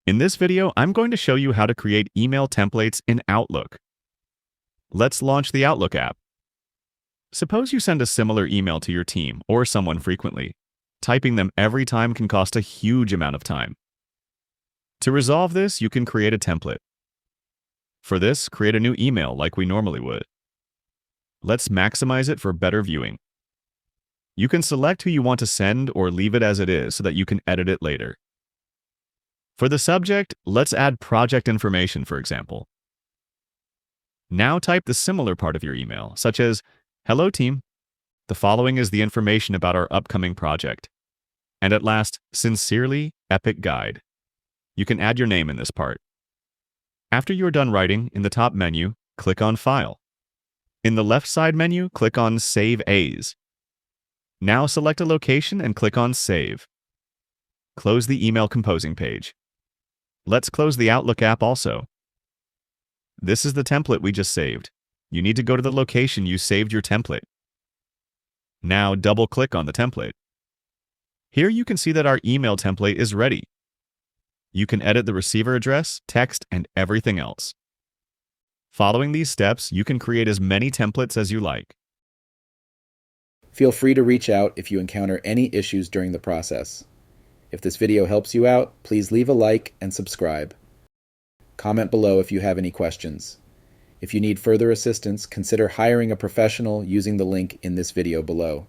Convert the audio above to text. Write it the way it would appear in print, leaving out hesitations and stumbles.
In this video, I'm going to show you how to create email templates in Outlook. Let's launch the Outlook app. Suppose you send a similar email to your team or someone frequently. Typing them every time can cost a huge amount of time. To resolve this, you can create a template. For this, create a new email like we normally would. Let's maximize it for better viewing. You can select who you want to send or leave it as it is so that you can edit it later. For the subject, let's add project information, for example. Now type the similar part of your email, such as, "Hello team. The following is the information about our upcoming project." And at last, "Sincerely, Epic Guide." You can add your name in this part. After you're done writing, in the top menu, click on File. In the left side menu, click on Save As. Now select a location and click on Save. Close the email composing page. Let's close the Outlook app also. This is the template we just saved. You need to go to the location you saved your template. Now double-click on the template. Here you can see that our email template is ready. You can edit the receiver address, text, and everything else. Following these steps, you can create as many templates as you like. Feel free to reach out if you encounter any issues during the process. If this video helps you out, please leave a like and subscribe. Comment below if you have any questions. If you need further assistance, consider hiring a professional using the link in this video below.